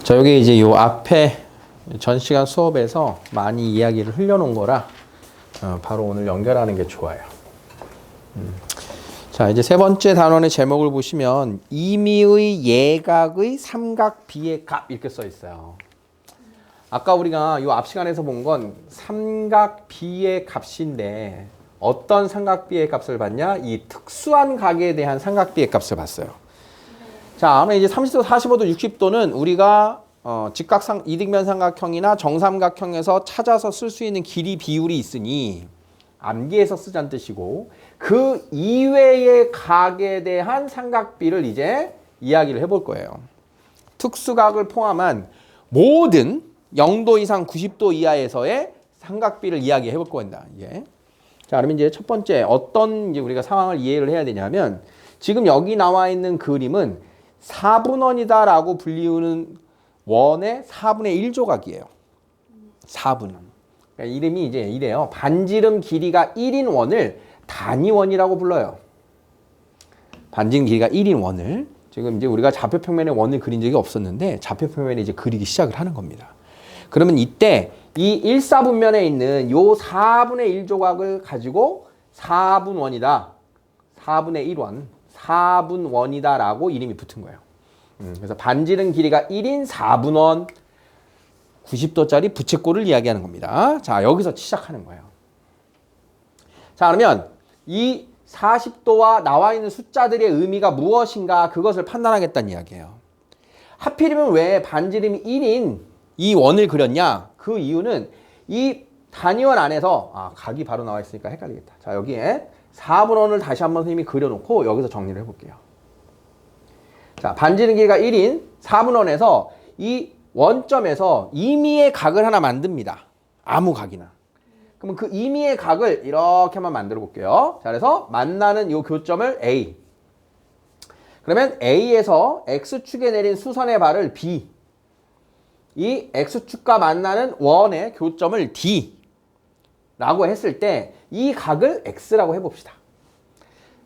자, 여기 이제 요 앞에 전 시간 수업에서 많이 이야기를 흘려놓은 거라 바로 오늘 연결하는 게 좋아요. 자, 이제 세 번째 단원의 제목을 보시면 임의의 예각의 삼각 비의 값 이렇게 써 있어요. 아까 우리가 요 앞 시간에서 본 건 삼각 비의 값인데 어떤 삼각 비의 값을 봤냐? 이 특수한 각에 대한 삼각 비의 값을 봤어요. 자, 아마 이제 30도, 45도, 60도는 우리가 직각상 이등변 삼각형이나 정삼각형에서 찾아서 쓸 수 있는 길이 비율이 있으니 암기해서 쓰자는 뜻이고, 그 이외의 각에 대한 삼각비를 이제 이야기를 해볼 거예요. 특수각을 포함한 모든 0도 이상 90도 이하에서의 삼각비를 이야기해 볼 겁니다. 이게. 자, 그러면 이제 첫 번째 어떤 이제 우리가 상황을 이해를 해야 되냐면, 지금 여기 나와 있는 그림은 4분원이다라고 불리우는 원의 4분의 1 조각이에요. 4분원. 그러니까 이름이 이제 이래요. 반지름 길이가 1인 원을 단위원이라고 불러요. 반지름 길이가 1인 원을. 지금 이제 우리가 좌표평면에 원을 그린 적이 없었는데 좌표평면에 이제 그리기 시작을 하는 겁니다. 그러면 이때 이 1사분면에 있는 요 4분의 1 조각을 가지고 4분원이다. 4분의 1원. 4분원이다 라고 이름이 붙은 거예요. 그래서 반지름 길이가 1인 4분원 90도짜리 부채꼴을 이야기하는 겁니다. 자, 여기서 시작하는 거예요. 자, 그러면 이 40도와 나와 있는 숫자들의 의미가 무엇인가 그것을 판단하겠다는 이야기예요. 하필이면 왜 반지름이 1인 이 원을 그렸냐? 그 이유는 이 단위원 안에서 각이 바로 나와 있으니까 헷갈리겠다. 자, 여기에 4분원을 다시 한번 선생님이 그려놓고 여기서 정리를 해볼게요. 자, 반지름 길이가 1인 4분원에서 이 원점에서 임의의 각을 하나 만듭니다. 아무 각이나. 그러면 그 임의의 각을 이렇게만 만들어 볼게요. 자, 그래서 만나는 이 교점을 A. 그러면 A에서 X축에 내린 수선의 발을 B. 이 X축과 만나는 원의 교점을 D. 라고 했을 때 이 각을 X라고 해봅시다.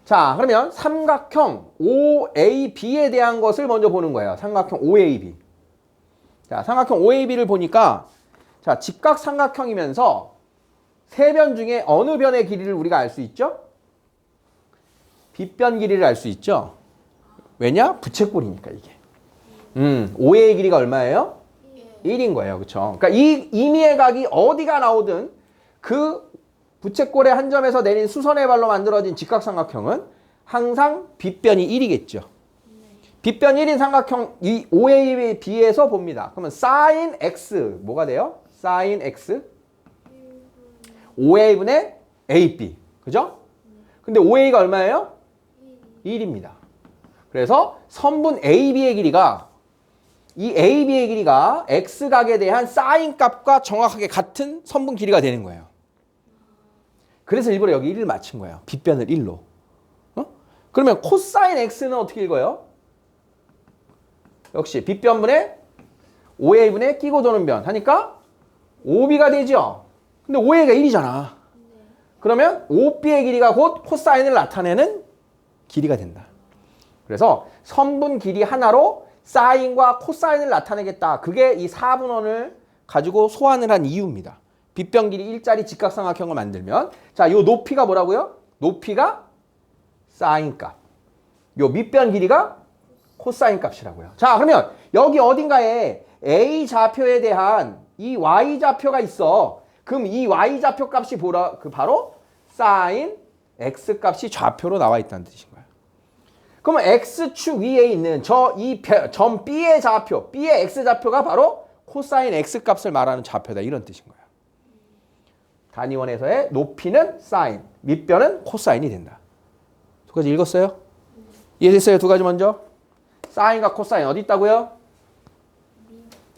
자, 그러면 삼각형 OAB에 대한 것을 먼저 보는 거예요. 삼각형 OAB. 자, 삼각형 OAB를 보니까 자, 직각 삼각형이면서 세 변 중에 어느 변의 길이를 우리가 알 수 있죠? 빗변 길이를 알 수 있죠? 왜냐? 부채꼴이니까 이게. OA의 길이가 얼마예요? 1인 거예요. 그렇죠? 그러니까 이 임의의 각이 어디가 나오든 그 부채꼴의 한 점에서 내린 수선의 발로 만들어진 직각삼각형은 항상 빗변이 1이겠죠. 빗변 1인 삼각형 이 OA에 비해서 봅니다. 그러면 sin x 뭐가 돼요? sin x 5a분의 ab. 그죠? 근데 OA가 얼마예요? 1입니다. 그래서 선분 AB의 길이가 이 AB의 길이가 x각에 대한 sin 값과 정확하게 같은 선분 길이가 되는 거예요. 그래서 일부러 여기 1을 맞춘 거예요. 빗변을 1로. 그러면 코사인 x는 어떻게 읽어요? 역시 빗변분의 5a분의 끼고 도는 변 하니까 5b가 되죠. 근데 5a가 1이잖아. 그러면 5b의 길이가 곧 코사인을 나타내는 길이가 된다. 그래서 선분 길이 하나로 사인과 코사인을 나타내겠다. 그게 이 4분원을 가지고 소환을 한 이유입니다. 빗변 길이 1짜리 직각삼각형을 만들면 자, 요 높이가 뭐라고요? 높이가 사인 값. 요 밑변 길이가 코사인 값이라고요. 자, 그러면 여기 어딘가에 A 좌표에 대한 이 Y 좌표가 있어. 그럼 이 Y 좌표 값이 바로 사인 X 값이 좌표로 나와 있다는 뜻인 거예요. 그러면 X축 위에 있는 점 B의 좌표, B의 X 좌표가 바로 코사인 X 값을 말하는 좌표다. 이런 뜻인 거예요. 단위원에서의 높이는 사인, 밑변은 코사인이 된다. 두 가지 읽었어요? 이해됐어요? 두 가지 먼저. 사인과 코사인 어디 있다고요?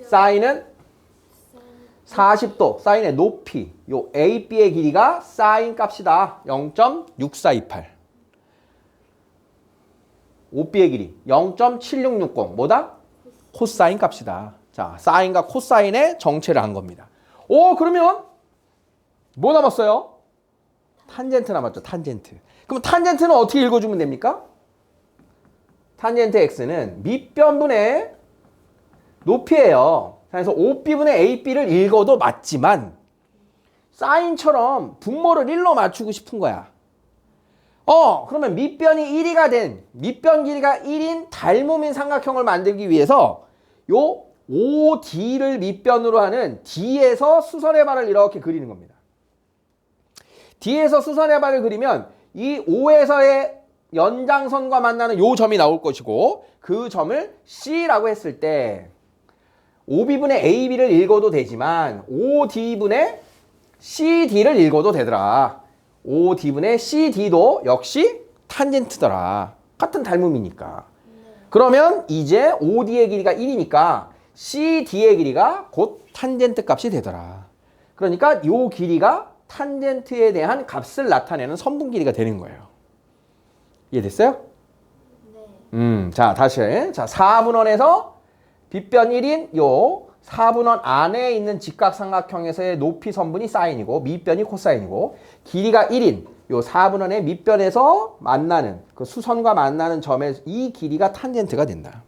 사인은 40도, 사인의 높이, 요 AB의 길이가 사인 값이다. 0.6428. OB의 길이 0.7660. 뭐다? 코사인 값이다. 자, 사인과 코사인의 정체를 한 겁니다. 그러면 뭐 남았어요? 탄젠트 남았죠. 탄젠트. 그럼 탄젠트는 어떻게 읽어주면 됩니까? 탄젠트 x는 밑변분의 높이예요. 그래서 OB분의 AB를 읽어도 맞지만 사인처럼 분모를 1로 맞추고 싶은 거야. 그러면 밑변이 1이가 된 밑변 길이가 1인 닮음인 삼각형을 만들기 위해서 요 OD를 밑변으로 하는 D에서 수선의 발을 이렇게 그리는 겁니다. D에서 수선의 발을 그리면 이 O에서의 연장선과 만나는 요 점이 나올 것이고 그 점을 C라고 했을 때 OB분의 AB를 읽어도 되지만 OD분의 CD를 읽어도 되더라. OD분의 CD도 역시 탄젠트더라. 같은 닮음이니까. 그러면 이제 OD의 길이가 1이니까 CD의 길이가 곧 탄젠트 값이 되더라. 그러니까 요 길이가 탄젠트에 대한 값을 나타내는 선분 길이가 되는 거예요. 이해됐어요? 네. 자, 다시. 자, 4분원에서 빗변 1인 요 4분원 안에 있는 직각삼각형에서의 높이 선분이 사인이고 밑변이 코사인이고 길이가 1인 요 4분원의 밑변에서 만나는 그 수선과 만나는 점의 이 길이가 탄젠트가 된다.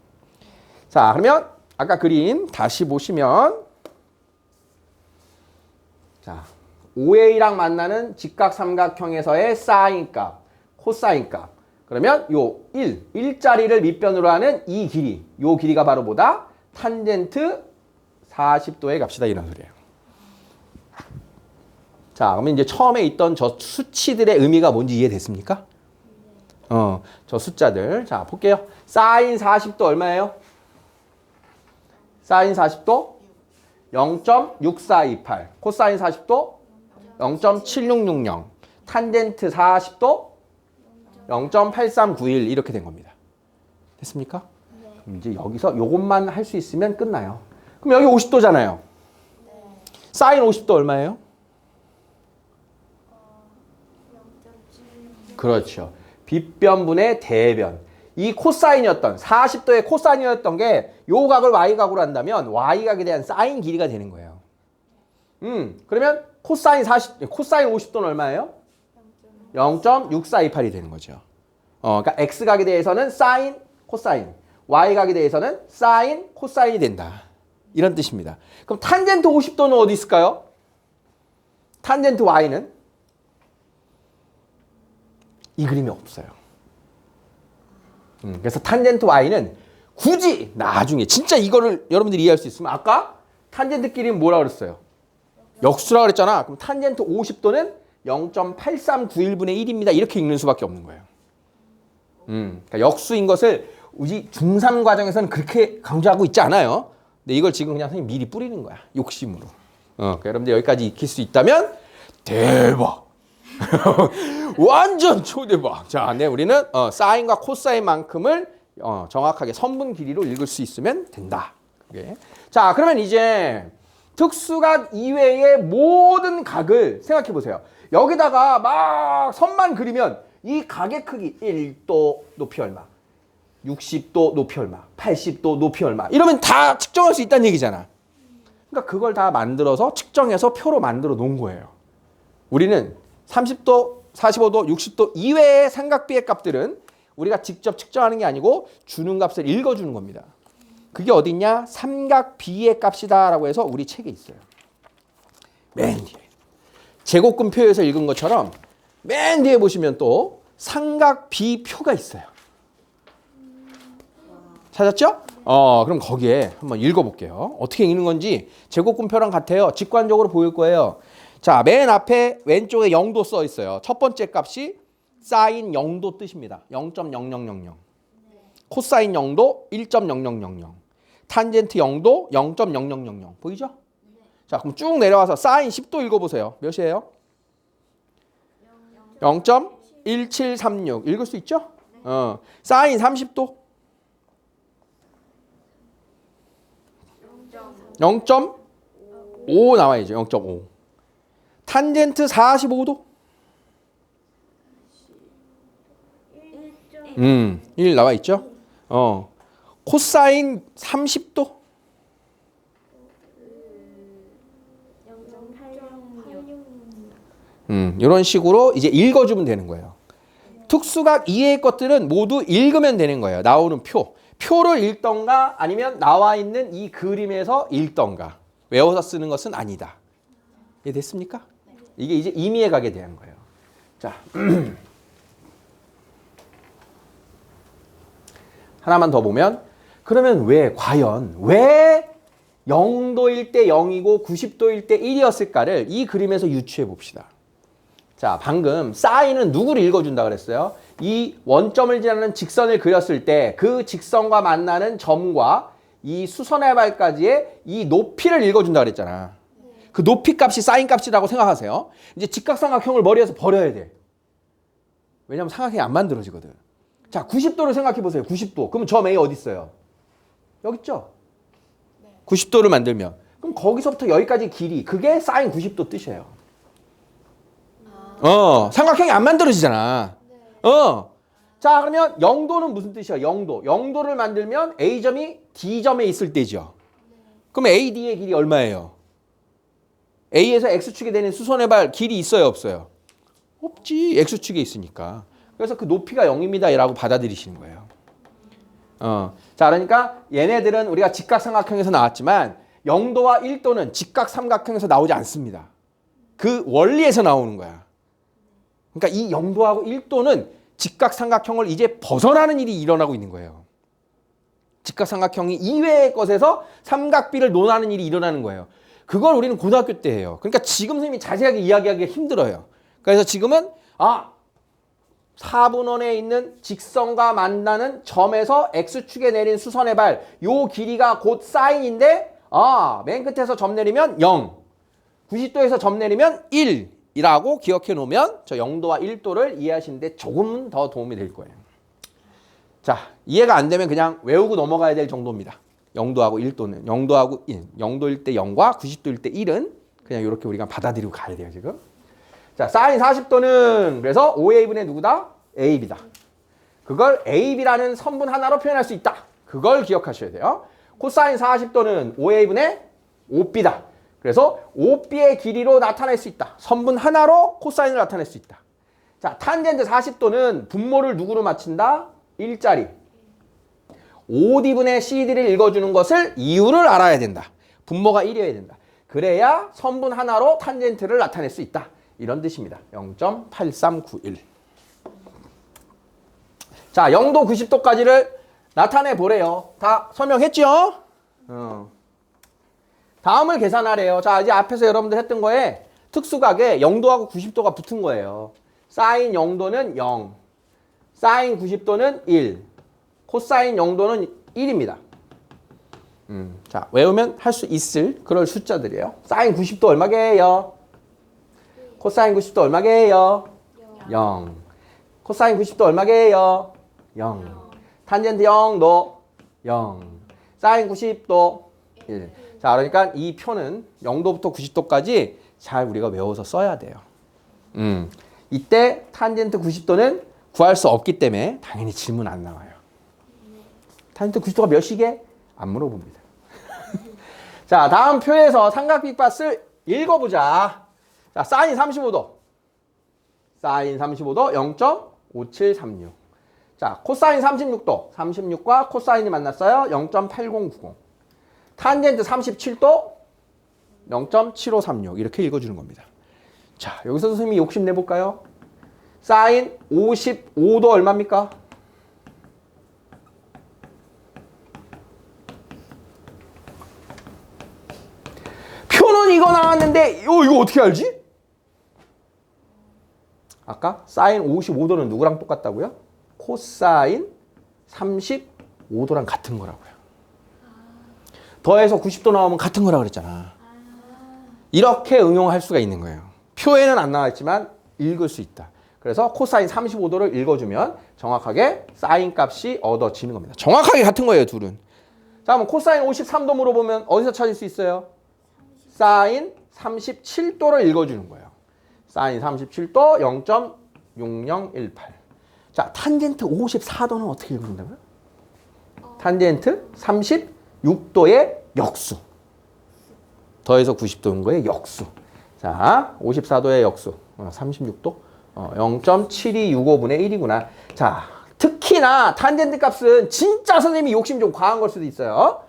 자, 그러면 아까 그림 다시 보시면 자, OA랑 만나는 직각삼각형에서의 사인 값, 코사인 값. 그러면 요 1자리를 밑변으로 하는 이 길이, 요 길이가 바로 뭐다? 탄젠트 40도의 값이다 이런 소리예요. 자, 그러면 이제 처음에 있던 저 수치들의 의미가 뭔지 이해됐습니까? 저 숫자들. 자, 볼게요. 사인 40도 얼마예요? 사인 40도 0.6428. 코사인 40도 0.7660. 탄젠트 40도 0.8391 이렇게 된 겁니다. 됐습니까? 그럼 이제 여기서 요것만 할 수 있으면 끝나요. 그럼 여기 50도잖아요. 사인 50도 얼마예요? 그렇죠. 빗변분의 대변. 이 코사인이었던 40도의 코사인이었던 게 요 각을 y각으로 한다면 y각에 대한 사인 길이가 되는 거예요. 그러면 코사인 50도는 얼마예요? 0.6428이 되는 거죠. 그러니까 x각에 대해서는 사인, 코사인, y각에 대해서는 사인, 코사인이 된다. 이런 뜻입니다. 그럼 탄젠트 50도는 어디 있을까요? 탄젠트 y는 이 그림이 없어요. 그래서 탄젠트 y는 굳이 나중에 진짜 이거를 여러분들이 이해할 수 있으면 아까 탄젠트끼리는 뭐라 그랬어요? 역수라 그랬잖아. 그럼 탄젠트 50도는 0.8391분의 1입니다. 이렇게 읽는 수밖에 없는 거예요. 그러니까 역수인 것을 우리 중3 과정에서는 그렇게 강조하고 있지 않아요. 근데 이걸 지금 그냥 선생님 미리 뿌리는 거야. 욕심으로. 그러니까 여러분들 여기까지 익힐 수 있다면 대박. 완전 초대박. 자, 네, 우리는 사인과 코사인만큼을 정확하게 선분 길이로 읽을 수 있으면 된다. 그게. 자, 그러면 이제 특수각 이외의 모든 각을 생각해 보세요. 여기다가 막 선만 그리면 이 각의 크기 1도 높이 얼마, 60도 높이 얼마, 80도 높이 얼마 이러면 다 측정할 수 있다는 얘기잖아. 그러니까 그걸 다 만들어서 측정해서 표로 만들어 놓은 거예요. 우리는 30도, 45도, 60도 이외의 삼각비의 값들은 우리가 직접 측정하는 게 아니고 주는 값을 읽어주는 겁니다. 그게 어딨냐? 삼각비의 값이다 라고 해서 우리 책에 있어요. 맨 뒤에. 제곱근표에서 읽은 것처럼 맨 뒤에 보시면 또 삼각비표가 있어요. 찾았죠? 그럼 거기에 한번 읽어볼게요. 어떻게 읽는 건지 제곱근표랑 같아요. 직관적으로 보일 거예요. 자, 맨 앞에 왼쪽에 0도 써 있어요. 첫 번째 값이 사인 0도 뜻입니다. 0.0000. 코사인 0도 1.0000. 탄젠트 0도 0.0000. 보이죠? 자, 그럼 쭉 내려와서 사인 10도 읽어보세요. 몇이에요? 0.1736. 읽을 수 있죠? 사인 30도 0.5 나와야죠. 0.5. 탄젠트 45도 1 나와 있죠? 코사인 30도 0.866. 이런 식으로 이제 읽어주면 되는 거예요. 특수각 이외의 것들은 모두 읽으면 되는 거예요. 나오는 표. 표를 읽던가 아니면 나와 있는 이 그림에서 읽던가 외워서 쓰는 것은 아니다. 이해됐습니까? 이게 이제 의미에 가게 대한 거예요. 자, 하나만 더 보면 그러면 과연 왜 0도일 때 0이고 90도일 때 1이었을까를 이 그림에서 유추해 봅시다. 자, 방금 사인은 누구를 읽어준다 그랬어요? 이 원점을 지나는 직선을 그렸을 때 그 직선과 만나는 점과 이 수선의 발까지의 이 높이를 읽어준다 그랬잖아. 그 높이 값이 사인 값이라고 생각하세요. 이제 직각삼각형을 머리에서 버려야 돼. 왜냐하면 삼각형이 안 만들어지거든. 자, 90도를 생각해 보세요. 90도. 그럼 점 A 어디 있어요? 여기 있죠? 90도를 만들면. 그럼 거기서부터 여기까지 길이. 그게 사인 90도 뜻이에요. 삼각형이 안 만들어지잖아. 자, 그러면 0도는 무슨 뜻이야? 0도. 0도를 만들면 A점이 D점에 있을 때죠. 그럼 AD의 길이 얼마예요? A에서 X축에 되는 수선의 발 길이 있어요, 없어요? 없지. X축에 있으니까. 그래서 그 높이가 0입니다. 라고 받아들이시는 거예요. 자, 그러니까 얘네들은 우리가 직각삼각형에서 나왔지만 0도와 1도는 직각삼각형에서 나오지 않습니다. 그 원리에서 나오는 거야. 그러니까 이 0도하고 1도는 직각삼각형을 이제 벗어나는 일이 일어나고 있는 거예요. 직각삼각형이 이외의 것에서 삼각비를 논하는 일이 일어나는 거예요. 그걸 우리는 고등학교 때 해요. 그러니까 지금 선생님이 자세하게 이야기하기가 힘들어요. 그래서 지금은 4분원에 있는 직선과 만나는 점에서 X축에 내린 수선의 발, 요 길이가 곧 사인인데 맨 끝에서 점 내리면 0, 90도에서 점 내리면 1이라고 기억해 놓으면 저 0도와 1도를 이해하시는데 조금은 더 도움이 될 거예요. 자, 이해가 안 되면 그냥 외우고 넘어가야 될 정도입니다. 0도하고 1도는 0도하고 1, 0도일 때 0과 90도일 때 1은 그냥 이렇게 우리가 받아들이고 가야 돼요, 지금. 자, 사인 40도는 그래서 5A분의 누구다? AB다. 그걸 AB라는 선분 하나로 표현할 수 있다. 그걸 기억하셔야 돼요. 코사인 40도는 5A분의 5B다. 그래서 5B의 길이로 나타낼 수 있다. 선분 하나로 코사인을 나타낼 수 있다. 자, 탄젠트 40도는 분모를 누구로 맞춘다? 1짜리. 5D분의 CD를 읽어주는 것을 이유를 알아야 된다. 분모가 1이어야 된다. 그래야 선분 하나로 탄젠트를 나타낼 수 있다. 이런 뜻입니다. 0.8391. 자, 0도 90도까지를 나타내 보래요. 다 설명했죠? 다음을 계산하래요. 자, 이제 앞에서 여러분들 했던 거에 특수각에 0도하고 90도가 붙은 거예요. 사인 0도는 0, 사인 90도는 1, 코사인 0도는 1입니다. 자, 외우면 할 수 있을 그럴 숫자들이에요. 사인 90도 얼마게요? 코사인 90도 얼마게요? 0. 코사인 90도 얼마게요? 0. 탄젠트 0도 0. 사인 90도 1. 자, 그러니까 이 표는 0도부터 90도까지 잘 우리가 외워서 써야 돼요. 이때 탄젠트 90도는 구할 수 없기 때문에 당연히 질문 안 나와요. 탄젠트 90도가 몇이게? 안 물어봅니다. 자, 다음 표에서 삼각비값을 읽어보자. 자, 사인 35도. 사인 35도 0.5736. 자, 코사인 36도. 36과 코사인이 만났어요. 0.8090. 탄젠트 37도 0.7536. 이렇게 읽어주는 겁니다. 자, 여기서 선생님이 욕심내볼까요? 사인 55도 얼마입니까? 표는 이거 나왔는데 이거 어떻게 알지? 아까 사인 55도는 누구랑 똑같다고요? 코사인 35도랑 같은 거라고요. 더해서 90도 나오면 같은 거라고 그랬잖아. 이렇게 응용할 수가 있는 거예요. 표에는 안 나와있지만 읽을 수 있다. 그래서 코사인 35도를 읽어주면 정확하게 사인 값이 얻어지는 겁니다. 정확하게 같은 거예요, 둘은. 자, 그럼 코사인 53도 물어보면 어디서 찾을 수 있어요? 사인 37도를 읽어주는 거예요. 사인 37도 0.6018. 자, 탄젠트 54도는 어떻게 읽어준다고요? 탄젠트 36도의 역수. 더해서 90도인 거의 역수. 자, 54도의 역수. 36도. 0.7265분의 1이구나. 자, 특히나 탄젠트 값은 진짜 선생님이 욕심 좀 과한 걸 수도 있어요.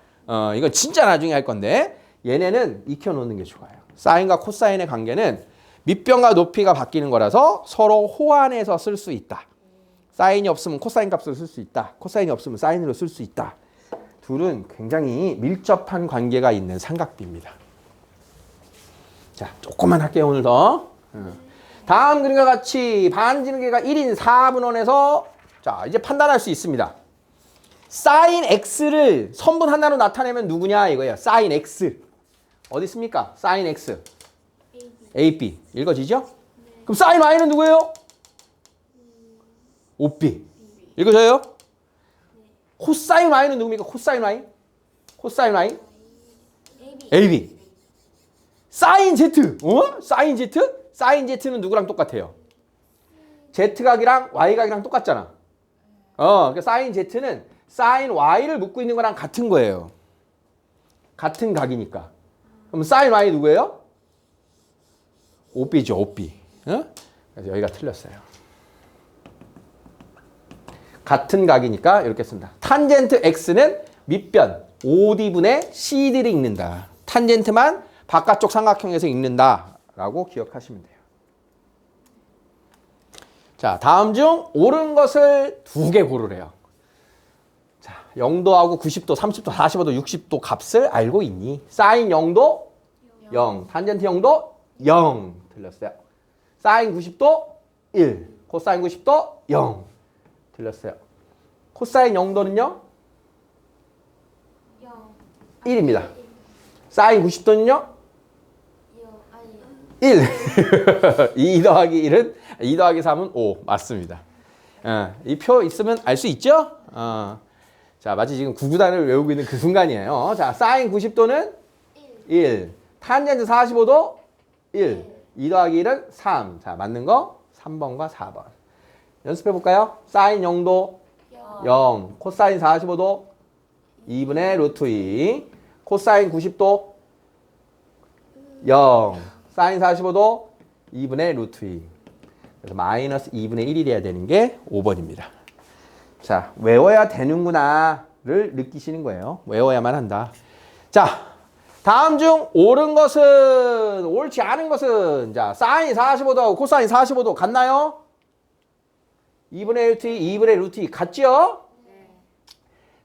이건 진짜 나중에 할 건데 얘네는 익혀놓는 게 좋아요. 사인과 코사인의 관계는 밑변과 높이가 바뀌는 거라서 서로 호환해서 쓸 수 있다. 사인이 없으면 코사인 값으로 쓸 수 있다. 코사인이 없으면 사인으로 쓸 수 있다. 둘은 굉장히 밀접한 관계가 있는 삼각비입니다. 자, 조금만 할게요, 오늘 더. 다음 그림과 같이 반지름계가 1인 4분원에서 자, 이제 판단할 수 있습니다. 사인 x를 선분 하나로 나타내면 누구냐 이거예요. 사인 x. 어디 있습니까? 사인 x. AB. 읽어지죠? 네. 그럼 사인 y는 누구예요? OB. 읽어져요? 네. 코사인 y는 누굽니까? 코사인 y? 코사인 y? AB. 사인 z. 사인 z? 사인 z는 누구랑 똑같아요? z각이랑 y각이랑 똑같잖아. 그러니까 사인 z는 사인 y를 묶고 있는 거랑 같은 거예요. 같은 각이니까. 그럼 사인 y 누구예요? OB죠, OB. 그래서 여기가 틀렸어요. 같은 각이니까 이렇게 쓴다. 탄젠트 x는 밑변 OD분의 CD를 읽는다. 탄젠트만 바깥쪽 삼각형에서 읽는다라고 기억하시면 돼요. 자, 다음 중 옳은 것을 2개 고르래요. 자, 0도하고 90도, 30도, 45도, 60도 값을 알고 있니? 사인 0도 0, 탄젠트 0도 0 틀렸어요. 사인 90도 1, 코사인 90도 0 틀렸어요. 코사인 0도는요? 1입니다. 사인 90도는요? 1. 2 더하기 1은 2 더하기 3은 5 맞습니다. 이 표 있으면 알 수 있죠? 자, 마치 지금 구구단을 외우고 있는 그 순간이에요. 자, 사인 90도는 1. 탄젠트 45도 1. 2 더하기 1은 3. 자, 맞는 거 3번과 4번. 연습해 볼까요? 사인 0도 0. 코사인 45도 2분의 루트 2. 코사인 90도 0. 사인 45도 2분의 루트 2. 그래서 마이너스 2분의 1이 돼야 되는 게 5번입니다. 자, 외워야 되는구나를 느끼시는 거예요. 외워야만 한다. 자, 다음 중 옳은 것은, 옳지 않은 것은, 자, 사인 45도하고 코사인 45도 같나요? 2분의 루트 2, 2분의 루트 2 같죠? 네.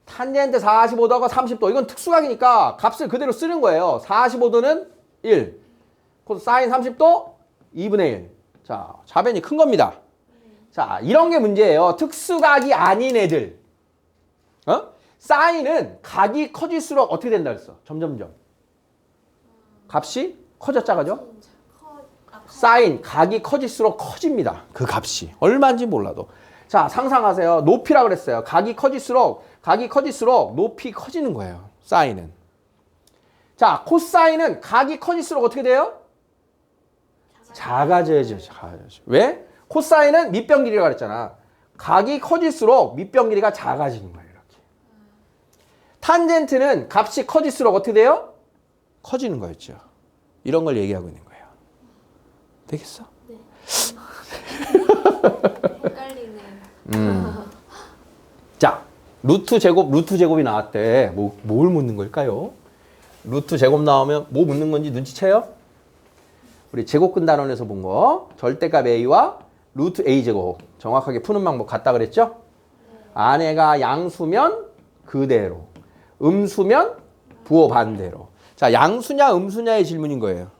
탄젠트 45도하고 30도. 이건 특수각이니까 값을 그대로 쓰는 거예요. 45도는 1. 사인 30도 2분의 1. 자, 좌변이 큰 겁니다. 자, 이런 게 문제예요. 특수각이 아닌 애들. 사인은 각이 커질수록 어떻게 된다 그랬어? 점점점. 값이 커져 작아져? 사인, 각이 커질수록 커집니다. 그 값이. 얼마인지 몰라도. 자, 상상하세요. 높이라 그랬어요. 각이 커질수록 높이 커지는 거예요. 사인은. 자, 코사인은 각이 커질수록 어떻게 돼요? 작아져야죠. 왜? 코사인은 밑변 길이라고 그랬잖아. 각이 커질수록 밑변 길이가 작아지는 거예요. 이렇게. 탄젠트는 값이 커질수록 어떻게 돼요? 커지는 거였죠. 이런 걸 얘기하고 있는 거예요. 되겠어? 네. 헷갈리네. 자, 루트 제곱이 나왔대. 뭘 묻는 걸까요? 루트 제곱 나오면 뭐 묻는 건지 눈치채요? 우리 제곱근 단원에서 본 거. 절대값 a와 루트 a 제곱. 정확하게 푸는 방법 같다 그랬죠? 안에가 양수면 그대로. 음수면 부호 반대로. 자, 양수냐 음수냐의 질문인 거예요.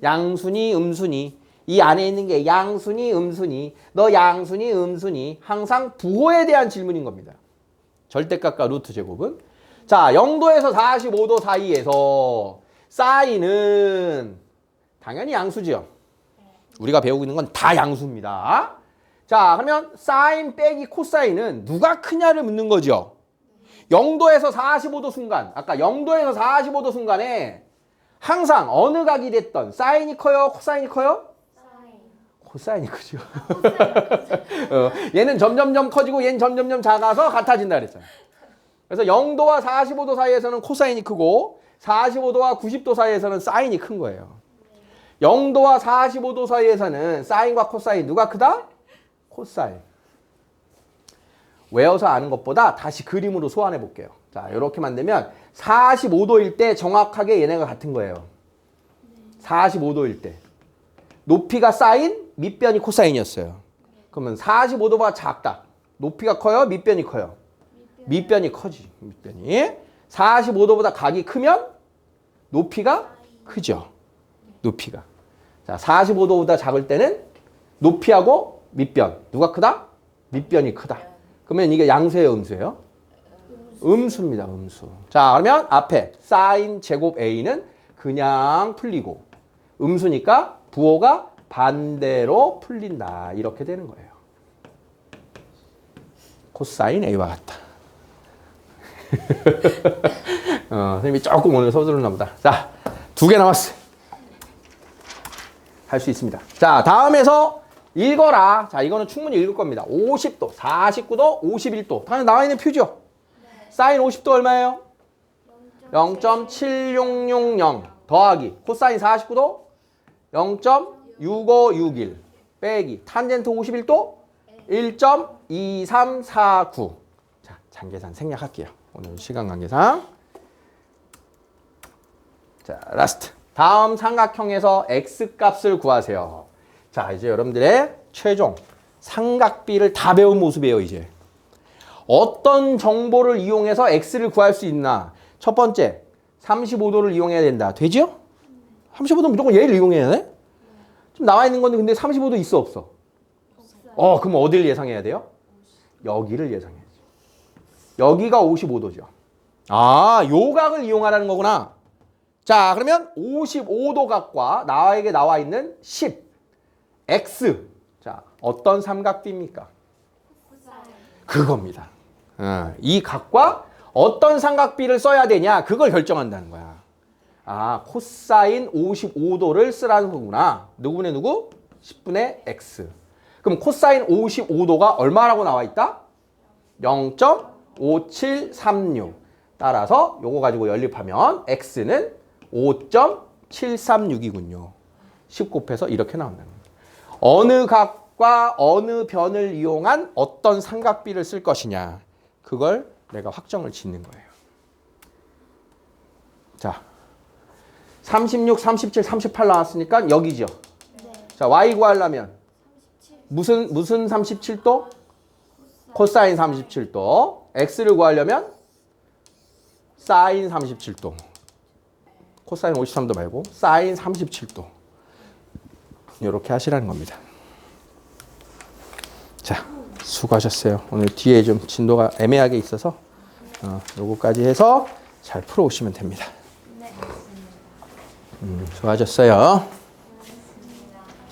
양수니 음수니. 이 안에 있는 게 양수니 음수니. 너 양수니 음수니. 항상 부호에 대한 질문인 겁니다. 절대값과 루트 제곱은. 자, 0도에서 45도 사이에서 사인은 당연히 양수죠. 우리가 배우고 있는 건 다 양수입니다. 자, 그러면 사인 빼기 코사인은 누가 크냐를 묻는 거죠. 0도에서 45도 순간, 아까 0도에서 45도 순간에 항상 어느 각이 됐던 사인이 커요? 코사인이 커요? 코사인이 크죠. 얘는 점점점 커지고 얘는 점점점 작아서 같아진다 그랬잖아. 그래서 0도와 45도 사이에서는 코사인이 크고 45도와 90도 사이에서는 사인이 큰 거예요. 0도와 45도 사이에서는 사인과 코사인 누가 크다? 코사인. 외워서 아는 것보다 다시 그림으로 소환해 볼게요. 자, 이렇게 만들면 45도일 때 정확하게 얘네가 같은 거예요. 45도일 때. 높이가 사인, 밑변이 코사인이었어요. 그러면 45도보다 작다. 높이가 커요? 밑변이 커요? 밑변이 커지. 밑변이. 45도보다 각이 크면 높이가 크죠. 높이가. 자, 45도보다 작을 때는 높이하고 밑변. 누가 크다? 밑변이 크다. 그러면 이게 양수예요, 음수예요? 음수입니다, 음수. 자, 그러면 앞에 사인 제곱 A는 그냥 풀리고 음수니까 부호가 반대로 풀린다. 이렇게 되는 거예요. 코사인 A와 같다. 선생님이 조금 오늘 서두르나 보다. 자, 2개 남았어요. 할 수 있습니다. 자, 다음에서 읽어라. 자, 이거는 충분히 읽을 겁니다. 50도, 49도, 51도. 당연히 나와 있는 표죠. 사인 50도 얼마예요? 0.7660 더하기 코사인 49도 0.6561 빼기 탄젠트 51도 1.2349. 자, 장계산 생략할게요. 오늘 시간 관계상. 자, 라스트. 다음 삼각형에서 x값을 구하세요. 자, 이제 여러분들의 최종 삼각비를 다 배운 모습이에요, 이제. 어떤 정보를 이용해서 x를 구할 수 있나? 첫 번째, 35도를 이용해야 된다. 되죠? 35도 무조건 얘를 이용해야 돼? 좀 나와 있는 건데 근데 35도 있어 없어? 그럼 어디를 예상해야 돼요? 여기를 예상해야지. 여기가 55도죠. 아, 요 각을 이용하라는 거구나. 자, 그러면 55도 각과 나에게 나와 있는 10, x. 자, 어떤 삼각비입니까? 그겁니다. 이 각과 어떤 삼각비를 써야 되냐, 그걸 결정한다는 거야. 아, 코사인 55도를 쓰라는 거구나. 누구분의 누구? 10분의 x. 그럼 코사인 55도가 얼마라고 나와 있다? 0.5736. 따라서 요거 가지고 연립하면 x는 5.736이군요. 10 곱해서 이렇게 나온다는 거예요. 어느 각과 어느 변을 이용한 어떤 삼각비를 쓸 것이냐, 그걸 내가 확정을 짓는 거예요. 자, 36, 37, 38 나왔으니까 여기죠. 네. 자, y 구하려면 무슨 37도? 코사인 37도. x를 구하려면 사인 37도. 코사인 53도 말고 사인 37도. 이렇게 하시라는 겁니다. 자, 수고하셨어요. 오늘 뒤에 좀 진도가 애매하게 있어서 요거까지 해서 잘 풀어오시면 됩니다. 수고하셨어요.